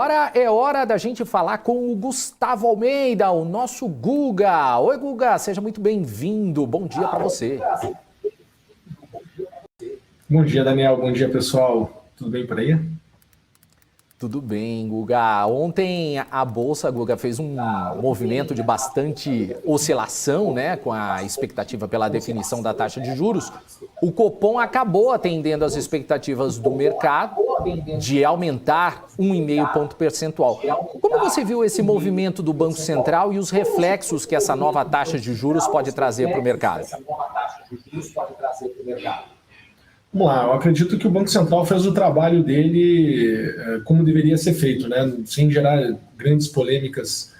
Agora é hora da gente falar com o Gustavo Almeida, o nosso Guga. Oi, Guga, seja muito bem-vindo. Bom dia para você. Bom dia, Daniel. Bom dia, pessoal. Tudo bem por aí? Tudo bem, Guga. Ontem a Bolsa, Guga, fez um movimento de bastante oscilação, né, com a expectativa pela definição da taxa de juros. O Copom acabou atendendo às expectativas do mercado de aumentar 1,5 ponto percentual. Como você viu esse movimento do Banco Central e os reflexos que essa nova taxa de juros pode trazer para o mercado? Vamos lá, eu acredito que o Banco Central fez o trabalho dele como deveria ser feito, né? Sem gerar grandes polêmicas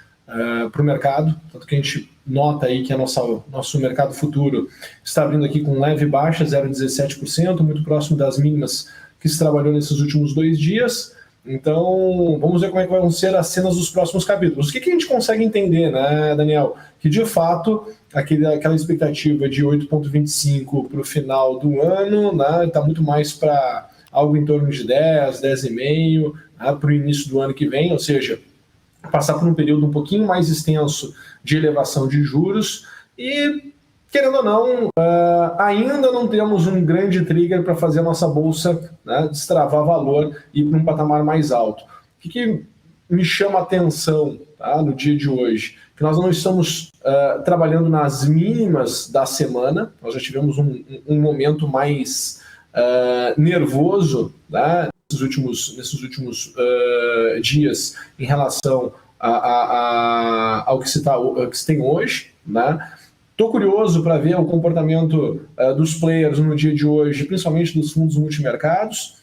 para o mercado, tanto que a gente nota aí que nosso mercado futuro está abrindo aqui com leve baixa, 0,17%, muito próximo das mínimas que se trabalhou nesses últimos 2 dias. Então, vamos ver como é que vão ser as cenas dos próximos capítulos. O que a gente consegue entender, né, Daniel? Que, de fato, aquela expectativa de 8,25 para o final do ano, né, está muito mais para algo em torno de 10, 10,5, né, para o início do ano que vem, ou seja, passar por um período um pouquinho mais extenso de elevação de juros e, querendo ou não, ainda não temos um grande trigger para fazer a nossa bolsa, né, destravar valor e ir para um patamar mais alto. O que me chama a atenção, tá, no dia de hoje? Que nós não estamos trabalhando nas mínimas da semana, nós já tivemos um momento mais nervoso, né, nesses últimos dias em relação ao que se tem hoje, né? Estou curioso para ver o comportamento dos players no dia de hoje, principalmente dos fundos multimercados.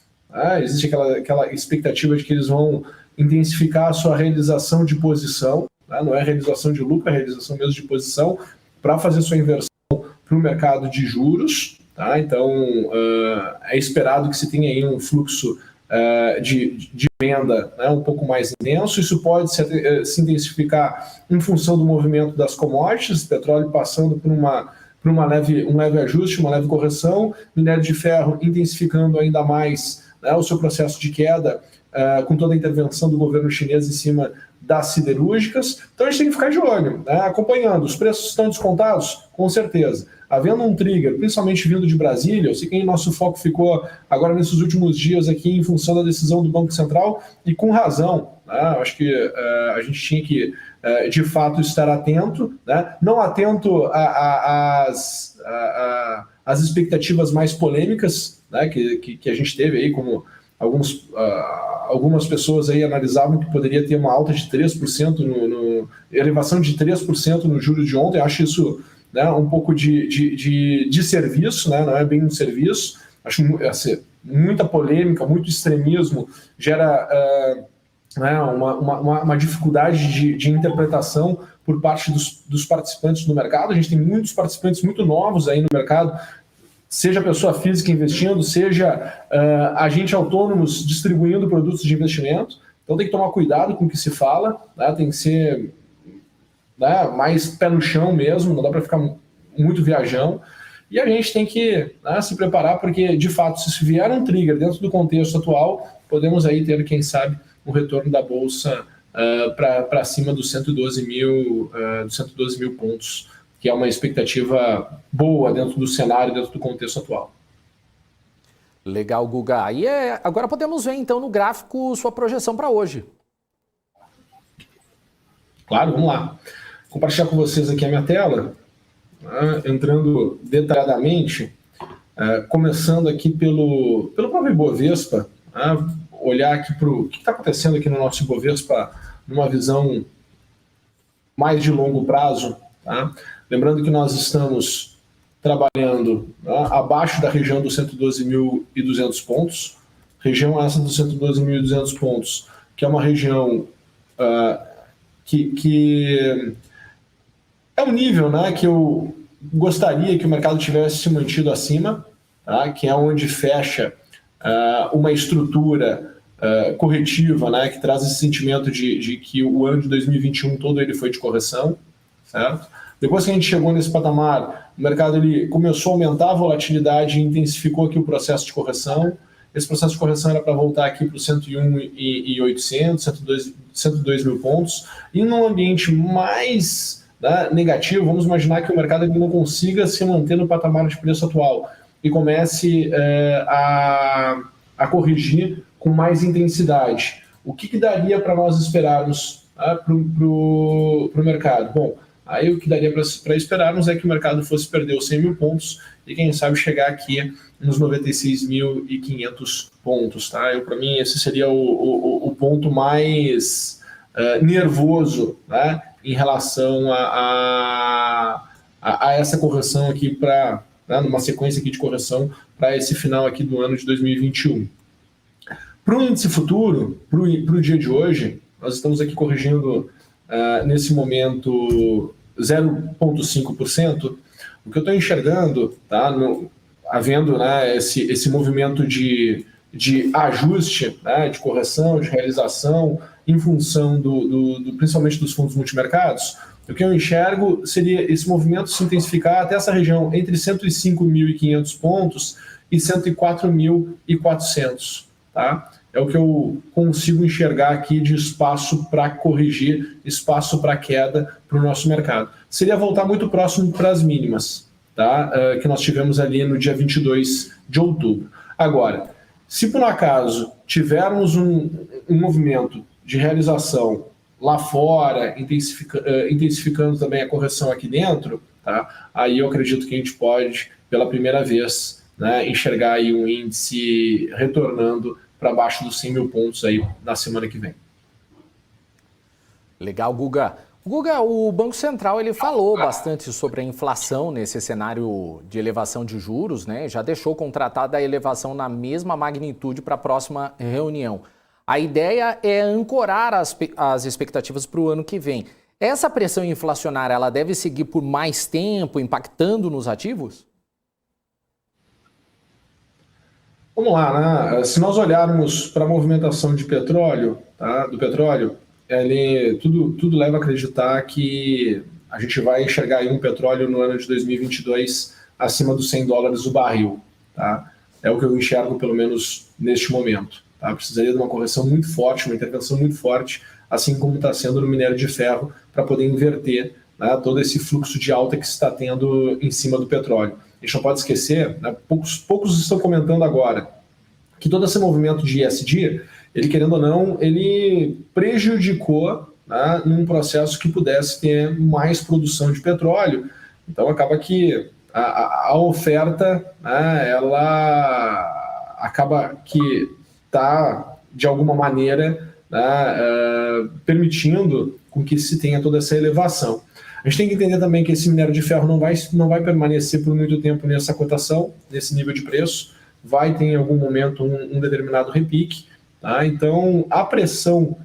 Existe aquela expectativa de que eles vão intensificar a sua realização de posição, não é realização de lucro, é realização mesmo de posição, para fazer sua inversão para o mercado de juros. Tá? Então, é esperado que se tenha aí um fluxo de venda, né, um pouco mais intenso. Isso pode se intensificar em função do movimento das commodities, petróleo passando por um leve ajuste, uma leve correção, minério de ferro intensificando ainda mais, né, o seu processo de queda, com toda a intervenção do governo chinês em cima das siderúrgicas. Então a gente tem que ficar de olho, né, acompanhando. Os preços estão descontados? Com certeza. Havendo um trigger, principalmente vindo de Brasília, eu sei que nosso foco ficou agora nesses últimos dias aqui em função da decisão do Banco Central, e com razão, né? Acho que a gente tinha que, de fato, estar atento, né? Não atento às expectativas mais polêmicas, né, que a gente teve aí, como algumas pessoas aí analisavam que poderia ter uma alta de 3%, elevação de 3% no juro de ontem. Eu acho isso, né, um pouco de serviço, né, não é bem um serviço. Acho assim, muita polêmica, muito extremismo, gera né, uma dificuldade de interpretação por parte dos participantes do mercado. A gente tem muitos participantes muito novos aí no mercado, seja pessoa física investindo, seja agente autônomos distribuindo produtos de investimento. Então tem que tomar cuidado com o que se fala, né, tem que ser, né, mais pé no chão mesmo, não dá para ficar muito viajão, e a gente tem que, né, se preparar, porque de fato, se vier um trigger dentro do contexto atual, podemos aí ter, quem sabe, um retorno da Bolsa para cima dos 112 mil pontos, que é uma expectativa boa dentro do cenário, dentro do contexto atual. Legal, Guga. E agora podemos ver então no gráfico sua projeção para hoje. Claro, vamos lá. Compartilhar com vocês aqui a minha tela, entrando detalhadamente, começando aqui pelo próprio Ibovespa, olhar aqui para o que está acontecendo aqui no nosso Ibovespa numa visão mais de longo prazo. Tá? Lembrando que nós estamos trabalhando, abaixo da região dos 112.200 pontos, região essa dos 112.200 pontos, que é uma região que é um nível, né, que eu gostaria que o mercado tivesse se mantido acima, tá? Que é onde fecha uma estrutura corretiva, né, que traz esse sentimento de que o ano de 2021 todo ele foi de correção, certo? Depois que a gente chegou nesse patamar, o mercado ele começou a aumentar a volatilidade e intensificou aqui o processo de correção. esse processo de correção era para voltar aqui para o 101.800, 102 mil pontos, e num ambiente mais, né, negativo, vamos imaginar que o mercado não consiga se manter no patamar de preço atual e comece a corrigir com mais intensidade. O que daria para nós esperarmos para o mercado? Bom, aí o que daria para esperarmos é que o mercado fosse perder os 100 mil pontos e quem sabe chegar aqui nos 96.500 pontos. Tá? Para mim esse seria o ponto mais nervoso, né, em relação a essa correção aqui, numa sequência aqui de correção para esse final aqui do ano de 2021. Para o índice futuro, para o dia de hoje, nós estamos aqui corrigindo nesse momento 0,5%. O que eu estou enxergando, tá, havendo, né, esse movimento de ajuste, né, de correção, de realização, em função principalmente dos fundos multimercados, o que eu enxergo seria esse movimento se intensificar até essa região entre 105.500 pontos e 104.400. Tá? É o que eu consigo enxergar aqui de espaço para corrigir, espaço para queda para o nosso mercado. Seria voltar muito próximo para as mínimas, tá? Que nós tivemos ali no dia 22 de outubro. Agora, se por um acaso tivermos um movimento de realização lá fora, intensificando também a correção aqui dentro, tá? Aí eu acredito que a gente pode, pela primeira vez, né, enxergar aí um índice retornando para baixo dos 100 mil pontos aí na semana que vem. Legal, Guga. Guga, o Banco Central ele falou bastante sobre a inflação nesse cenário de elevação de juros, né? Já deixou contratada a elevação na mesma magnitude para a próxima reunião. A ideia é ancorar as expectativas para o ano que vem. Essa pressão inflacionária ela deve seguir por mais tempo, impactando nos ativos? Vamos lá, né? Se nós olharmos para a movimentação de petróleo, tá? Do petróleo, tudo leva a acreditar que a gente vai enxergar aí um petróleo no ano de 2022 acima dos $100 o barril. Tá? É o que eu enxergo, pelo menos neste momento. Tá? Precisaria de uma correção muito forte, uma intervenção muito forte, assim como está sendo no minério de ferro, para poder inverter, né, todo esse fluxo de alta que se está tendo em cima do petróleo. A gente não pode esquecer, né, poucos estão comentando agora, que todo esse movimento de ESG, ele querendo ou não, ele prejudicou, né, num processo que pudesse ter mais produção de petróleo. Então acaba que a oferta, né, ela acaba que está, de alguma maneira, né, permitindo com que se tenha toda essa elevação. A gente tem que entender também que esse minério de ferro não vai permanecer por muito tempo nessa cotação, nesse nível de preço, vai ter em algum momento um determinado repique. Tá? Então, a pressão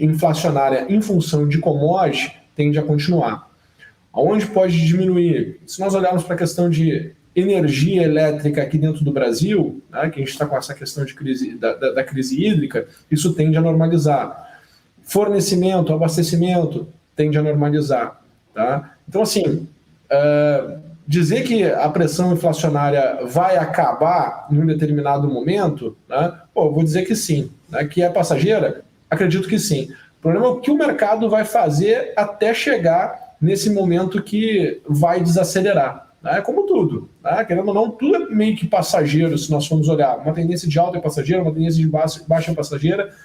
inflacionária em função de commodity tende a continuar. Aonde pode diminuir? Se nós olharmos para a questão de energia elétrica aqui dentro do Brasil, né, que a gente está com essa questão de crise, da crise hídrica, isso tende a normalizar. Fornecimento, abastecimento, tende a normalizar. Tá? Então, assim, dizer que a pressão inflacionária vai acabar em um determinado momento, né, eu vou dizer que sim. Né, que é passageira? Acredito que sim. O problema é o que o mercado vai fazer até chegar nesse momento que vai desacelerar. Né, como tudo. Né, querendo ou não, tudo é meio que passageiro, se nós formos olhar. Uma tendência de alta é passageira, uma tendência de baixa é passageira.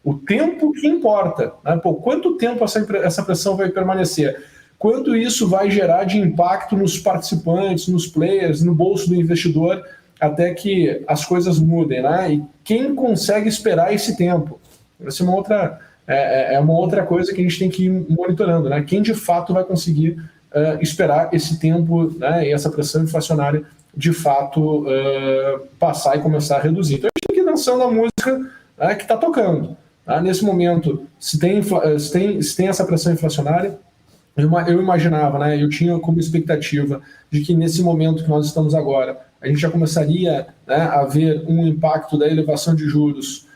O tempo que importa. Né, quanto tempo essa pressão vai permanecer? Quanto isso vai gerar de impacto nos participantes, nos players, no bolso do investidor, até que as coisas mudem, né? E quem consegue esperar esse tempo? Essa é uma outra coisa que a gente tem que ir monitorando, né? Quem de fato vai conseguir esperar esse tempo, né, e essa pressão inflacionária de fato passar e começar a reduzir. Então a gente tem que ir dançando a música, né, que está tocando. Tá? Nesse momento, se tem essa pressão inflacionária, eu imaginava, né, eu tinha como expectativa de que nesse momento que nós estamos agora, a gente já começaria, né, a ver um impacto da elevação de juros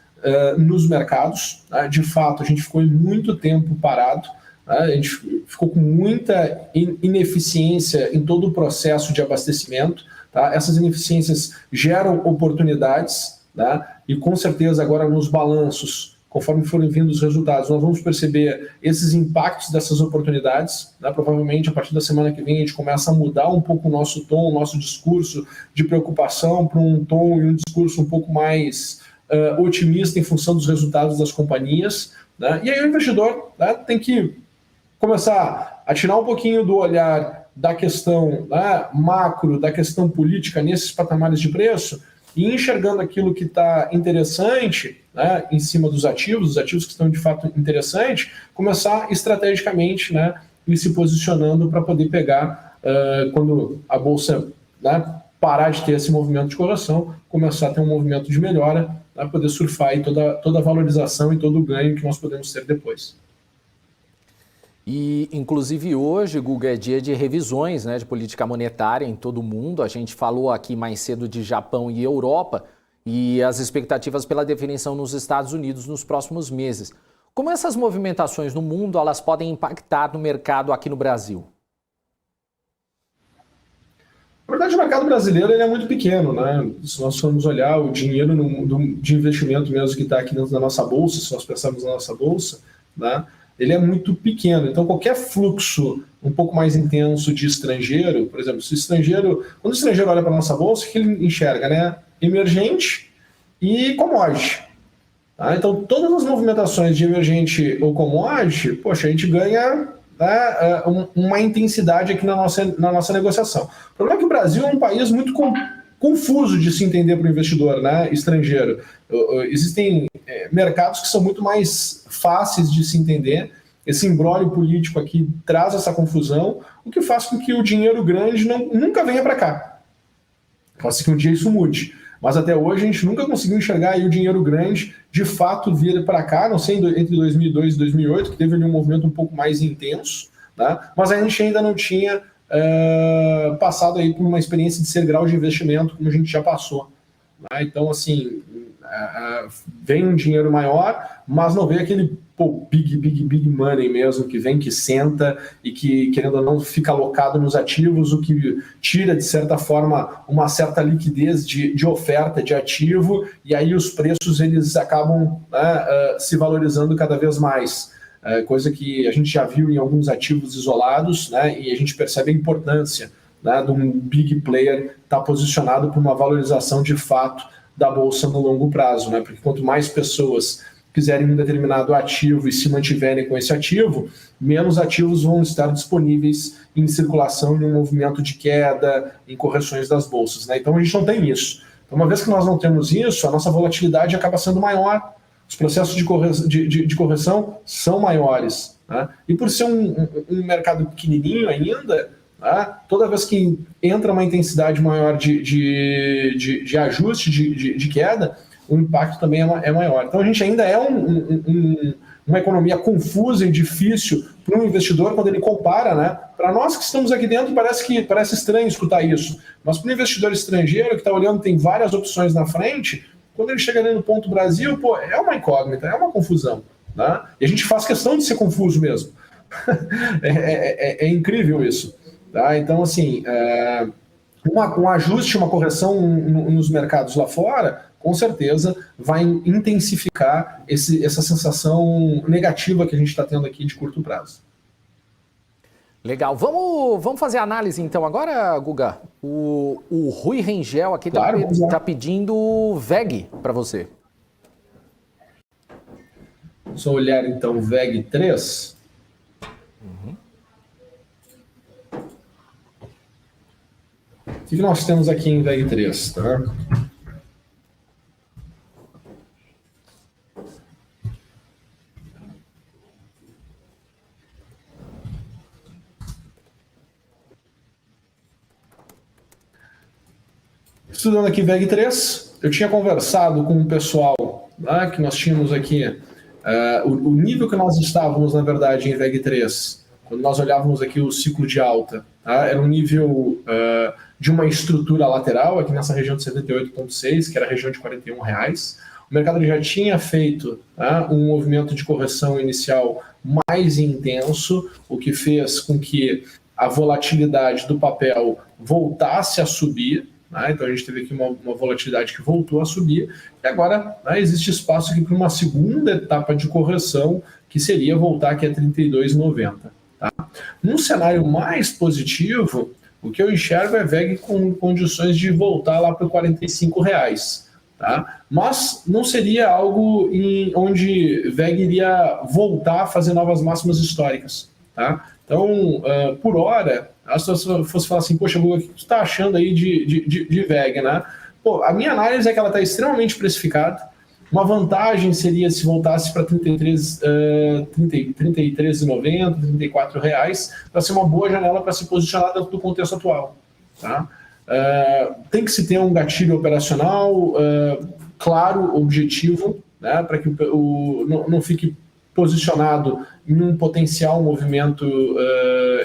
nos mercados. Né? De fato, a gente ficou muito tempo parado, né? A gente ficou com muita ineficiência em todo o processo de abastecimento. Tá? Essas ineficiências geram oportunidades, né? E com certeza agora nos balanços, conforme forem vindo os resultados, nós vamos perceber esses impactos dessas oportunidades, né? Provavelmente a partir da semana que vem a gente começa a mudar um pouco o nosso tom, o nosso discurso de preocupação para um tom e um discurso um pouco mais otimista em função dos resultados das companhias, né? E aí o investidor, né, tem que começar a tirar um pouquinho do olhar da questão, né, macro, da questão política nesses patamares de preço e enxergando aquilo que está interessante, né, em cima dos ativos, os ativos que estão de fato interessantes, começar estrategicamente, né, e se posicionando para poder pegar, quando a Bolsa, né, parar de ter esse movimento de correção, começar a ter um movimento de melhora, para poder surfar aí toda a valorização e todo o ganho que nós podemos ter depois. E, inclusive, hoje, Guga, é dia de revisões, né, de política monetária em todo o mundo. A gente falou aqui mais cedo de Japão e Europa e as expectativas pela definição nos Estados Unidos nos próximos meses. Como essas movimentações no mundo elas podem impactar no mercado aqui no Brasil? Na verdade, o mercado brasileiro ele é muito pequeno, né? Se nós formos olhar o dinheiro de investimento mesmo que está aqui dentro da nossa bolsa, se nós pensarmos na nossa bolsa, né, ele é muito pequeno. Então, qualquer fluxo um pouco mais intenso de estrangeiro, por exemplo, quando o estrangeiro olha para a nossa bolsa, o que ele enxerga, né? Emergente e commodity. Tá? Então, todas as movimentações de emergente ou commodity, poxa, a gente ganha, né, uma intensidade aqui na nossa negociação. O problema é que o Brasil é um país muito confuso de se entender para o investidor, né, estrangeiro. Existem mercados que são muito mais fáceis de se entender. Esse imbróglio político aqui traz essa confusão, o que faz com que o dinheiro grande nunca venha para cá. Pode ser que um dia isso mude. Mas até hoje a gente nunca conseguiu enxergar aí o dinheiro grande de fato vir para cá, não sei, entre 2002 e 2008, que teve ali um movimento um pouco mais intenso, né? Mas a gente ainda não tinha passado aí por uma experiência de ser grau de investimento como a gente já passou. Né? Então, assim, vem um dinheiro maior, mas não vem aquele big money mesmo, que vem, que senta e que, querendo ou não, fica alocado nos ativos, o que tira, de certa forma, uma certa liquidez de oferta de ativo, e aí os preços eles acabam, né, se valorizando cada vez mais. Coisa que a gente já viu em alguns ativos isolados, né, e a gente percebe a importância, né, de um big player estar posicionado para uma valorização de fato da bolsa no longo prazo, né? Porque quanto mais pessoas quiserem um determinado ativo e se mantiverem com esse ativo, menos ativos vão estar disponíveis em circulação em um movimento de queda, em correções das bolsas, né? Então a gente não tem isso. Então, uma vez que nós não temos isso, a nossa volatilidade acaba sendo maior, os processos de correção são maiores, né? E por ser um mercado pequenininho ainda, toda vez que entra uma intensidade maior de ajuste, de queda, o impacto também é maior. Então a gente ainda é uma economia confusa e difícil para um investidor quando ele compara, né? Para nós que estamos aqui dentro parece estranho escutar isso, mas para o investidor estrangeiro que está olhando, tem várias opções na frente, quando ele chega ali no ponto Brasil, pô, é uma incógnita, é uma confusão, né? E a gente faz questão de ser confuso mesmo. É incrível isso. Tá? Então, assim, um ajuste, uma correção nos mercados lá fora, com certeza vai intensificar essa sensação negativa que a gente está tendo aqui de curto prazo. Legal. Vamos fazer a análise então agora, Guga. O Rui Rengel aqui está Claro, pedindo VEG para você. Só olhar então o VEG 3. O que nós temos aqui em VEG 3? Tá? Estudando aqui VEG 3, eu tinha conversado com o pessoal, né, que nós tínhamos aqui, o nível que nós estávamos, na verdade, em VEG 3, quando nós olhávamos aqui o ciclo de alta, tá, era um nível de uma estrutura lateral, aqui nessa região de 78,6, que era a região de R$41. O mercado já tinha feito, tá, um movimento de correção inicial mais intenso, o que fez com que a volatilidade do papel voltasse a subir, né? Então a gente teve aqui uma volatilidade que voltou a subir, e agora, né, existe espaço aqui para uma segunda etapa de correção, que seria voltar aqui a 32,90. Tá? Num cenário mais positivo, o que eu enxergo é VEG com condições de voltar lá para R$ 45. Tá? Mas não seria algo onde VEG iria voltar a fazer novas máximas históricas. Tá? Então, por hora, se você fosse falar assim, poxa, Guga, o que você está achando aí de VEG? Né? Pô, a minha análise é que ela está extremamente precificada. Uma vantagem seria se voltasse para R$ 33,90, R$ 34, para ser uma boa janela para se posicionar dentro do contexto atual. Tá? Tem que se ter um gatilho operacional claro, objetivo, né, para que não fique posicionado em um potencial movimento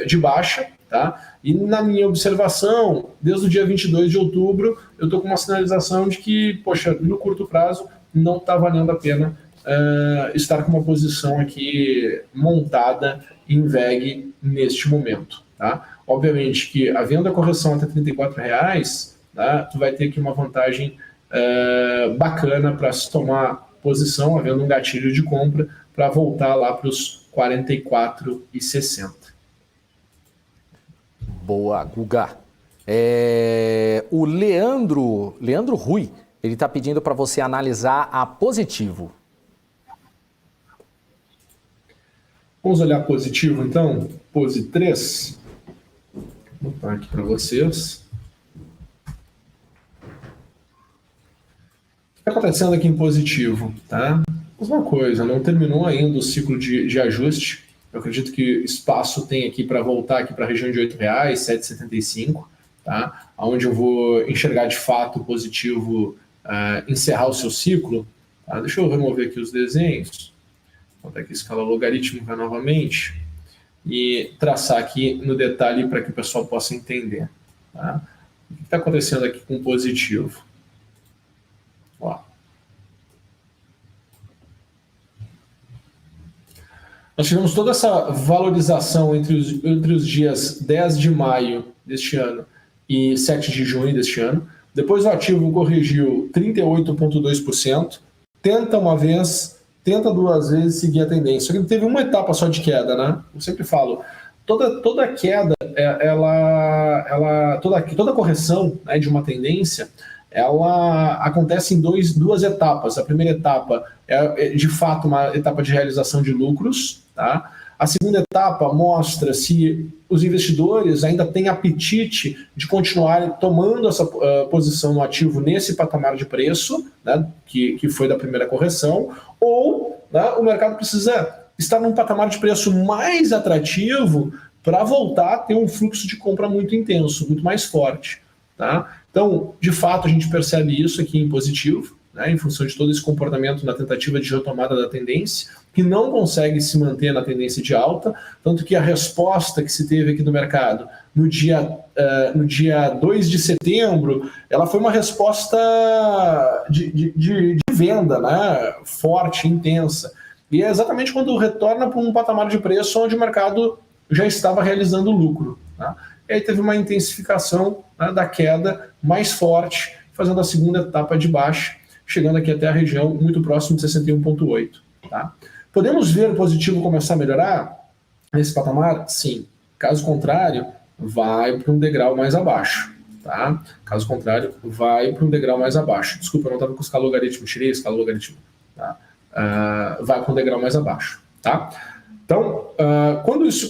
de baixa. Tá? E na minha observação, desde o dia 22 de outubro, eu estou com uma sinalização de que, poxa, no curto prazo, não está valendo a pena estar com uma posição aqui montada em VEG neste momento. Tá? Obviamente que, havendo a correção até R$ 34, tá, tu vai ter aqui uma vantagem bacana para se tomar posição, havendo um gatilho de compra, para voltar lá para os 44,60. Boa, Guga. O Leandro Rui, ele está pedindo para você analisar a Positivo. Vamos olhar Positivo, então. Pose 3. Vou botar aqui para vocês. O que está acontecendo aqui em Positivo? Tá? Mesma coisa, não terminou ainda o ciclo de ajuste. Eu acredito que espaço tem aqui para voltar aqui para a região de R$ 8,00, 7,75, tá? Onde eu vou enxergar de fato o Positivo encerrar o seu ciclo. Tá? Deixa eu remover aqui os desenhos. Vou botar aqui a escala logarítmica novamente e traçar aqui no detalhe para que o pessoal possa entender. Tá? O que está acontecendo aqui com o Positivo? Ó. Nós tivemos toda essa valorização entre os dias 10 de maio deste ano e 7 de junho deste ano. Depois o ativo corrigiu 38,2%. Tenta uma vez, tenta duas vezes seguir a tendência. Só que teve uma etapa só de queda, né? Eu sempre falo, toda queda, toda correção, né, de uma tendência, ela acontece em duas etapas. A primeira etapa é, de fato, uma etapa de realização de lucros. Tá? A segunda etapa mostra se os investidores ainda têm apetite de continuar tomando essa posição no ativo nesse patamar de preço, né, que foi da primeira correção, ou, né, o mercado precisa estar num patamar de preço mais atrativo para voltar a ter um fluxo de compra muito intenso, muito mais forte. Tá? Então, de fato, a gente percebe isso aqui em Positivo, né, em função de todo esse comportamento na tentativa de retomada da tendência, que não consegue se manter na tendência de alta, tanto que a resposta que se teve aqui no mercado no dia 2 de setembro, ela foi uma resposta de venda, né, forte, intensa. E é exatamente quando retorna para um patamar de preço onde o mercado já estava realizando lucro. Tá? E aí teve uma intensificação, né, da queda mais forte, fazendo a segunda etapa de baixa, chegando aqui até a região muito próximo de 61,8. Tá? Podemos ver o Positivo começar a melhorar nesse patamar? Sim. Caso contrário, vai para um degrau mais abaixo. Tá? Caso contrário, vai para um degrau mais abaixo. Desculpa, eu não estava com escala logaritmo, tirei a escala logaritmo. Tá? Vai para um degrau mais abaixo. Tá? Então, quando esse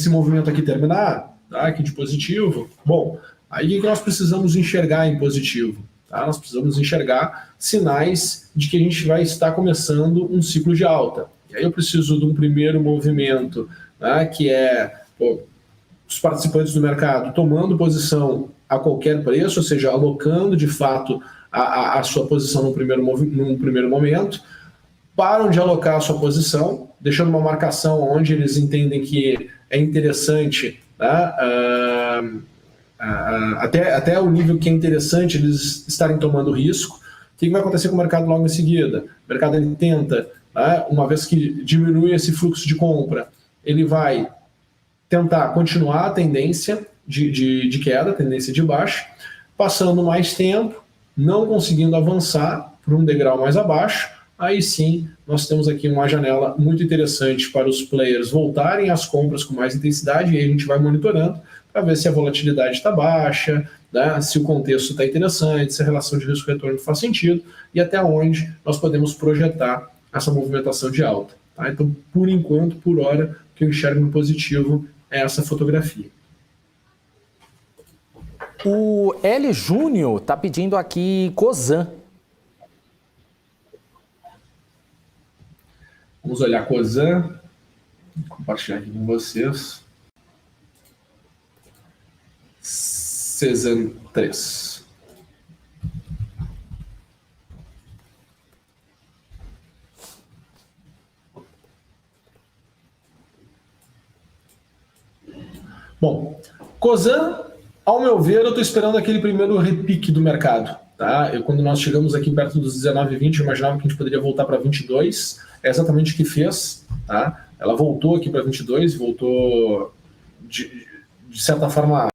movimento aqui terminar, tá, aqui de Positivo, bom, aí o que nós precisamos enxergar em Positivo? Tá? Nós precisamos enxergar sinais de que a gente vai estar começando um ciclo de alta. E aí eu preciso de um primeiro movimento, né, que é os participantes do mercado tomando posição a qualquer preço, ou seja, alocando de fato a sua posição num primeiro momento, param de alocar a sua posição, deixando uma marcação onde eles entendem que é interessante, né, até o nível que é interessante eles estarem tomando risco. O que vai acontecer com o mercado logo em seguida? O mercado ele tenta, né, uma vez que diminui esse fluxo de compra, ele vai tentar continuar a tendência, de queda, tendência de baixa, passando mais tempo, não conseguindo avançar para um degrau mais abaixo, aí sim nós temos aqui uma janela muito interessante para os players voltarem às compras com mais intensidade, e aí a gente vai monitorando para ver se a volatilidade está baixa, né, se o contexto está interessante, se a relação de risco-retorno faz sentido e até onde nós podemos projetar essa movimentação de alta. Tá? Então, por enquanto, por hora, o que eu enxergo no positivo é essa fotografia. O L. Júnior está pedindo aqui Cosan. Vamos olhar Cosan. Vou compartilhar aqui com vocês. Cosan 3. Bom, Cosan, ao meu ver, eu estou esperando aquele primeiro repique do mercado. Tá? Quando nós chegamos aqui perto dos 19,20, eu imaginava que a gente poderia voltar para 22. É exatamente o que fez. Tá? Ela voltou aqui para 22, voltou de certa forma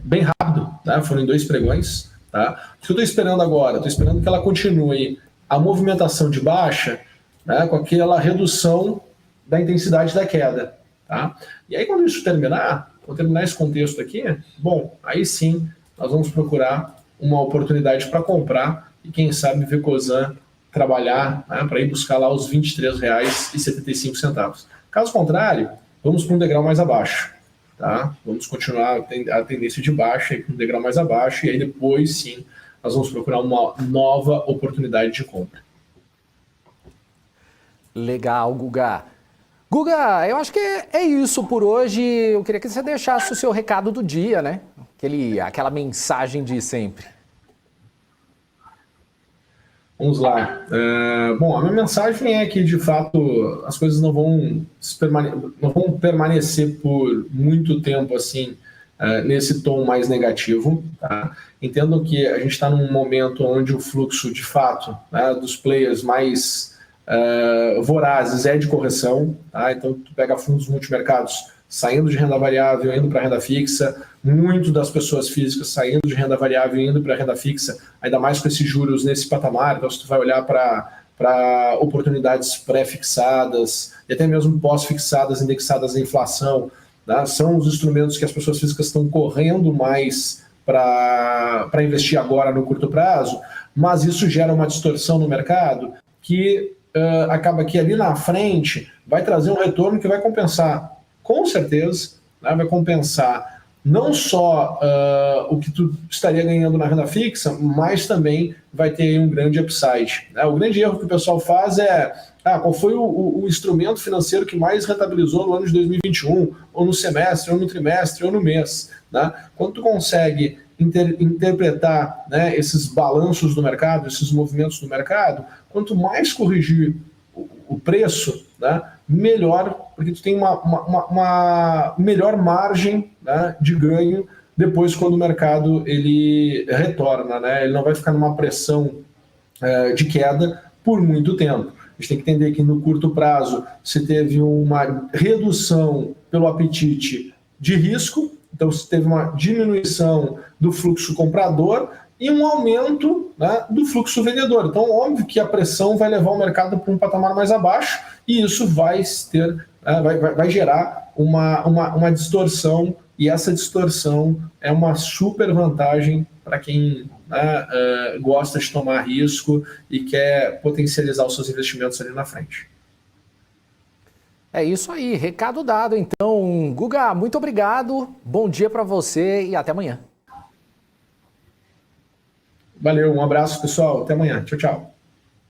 bem rápido. Tá? Foram em 2 pregões. Tá? O que eu estou esperando agora? Estou esperando que ela continue a movimentação de baixa, né, com aquela redução da intensidade da queda. Tá? E aí, quando isso terminar, vou terminar esse contexto aqui, bom, aí sim nós vamos procurar uma oportunidade para comprar e quem sabe ver Cosan trabalhar, né, para ir buscar lá os R$ 23,75. Caso contrário, vamos para um degrau mais abaixo. Tá? Vamos continuar a tendência de baixa, aí, para um degrau mais abaixo, e aí depois sim nós vamos procurar uma nova oportunidade de compra. Legal, Guga. Guga, eu acho que é isso por hoje. Eu queria que você deixasse o seu recado do dia, né? Aquela mensagem de sempre. Vamos lá. Bom, a minha mensagem é que, de fato, as coisas não vão permanecer por muito tempo assim, nesse tom mais negativo. Tá? Entendo que a gente está num momento onde o fluxo, de fato, né, dos players mais vorazes é de correção. Tá? Então, tu pega fundos multimercados saindo de renda variável, indo para renda fixa, muito das pessoas físicas saindo de renda variável e indo para renda fixa, ainda mais com esses juros nesse patamar. Então, se tu vai olhar para oportunidades pré-fixadas e até mesmo pós-fixadas, indexadas à inflação, tá? São os instrumentos que as pessoas físicas estão correndo mais para investir agora no curto prazo, mas isso gera uma distorção no mercado que acaba que ali na frente vai trazer um retorno que vai compensar, com certeza, né, vai compensar não só o que tu estaria ganhando na renda fixa, mas também vai ter um grande upside. Né? O grande erro que o pessoal faz é qual foi o instrumento financeiro que mais rentabilizou no ano de 2021, ou no semestre, ou no trimestre, ou no mês. Né? Quando tu consegue interpretar, né, esses balanços do mercado, esses movimentos do mercado, quanto mais corrigir o preço, né, melhor, porque tu tem uma melhor margem, né, de ganho depois quando o mercado ele retorna, né, ele não vai ficar numa pressão de queda por muito tempo. A gente tem que entender que no curto prazo se teve uma redução pelo apetite de risco, então se teve uma diminuição do fluxo comprador e um aumento, né, do fluxo vendedor. Então, óbvio que a pressão vai levar o mercado para um patamar mais abaixo e isso vai gerar uma distorção, e essa distorção é uma super vantagem para quem, né, gosta de tomar risco e quer potencializar os seus investimentos ali na frente. É isso aí, recado dado. Então, Guga, muito obrigado, bom dia para você e até amanhã. Valeu, um abraço, pessoal. Até amanhã. Tchau, tchau.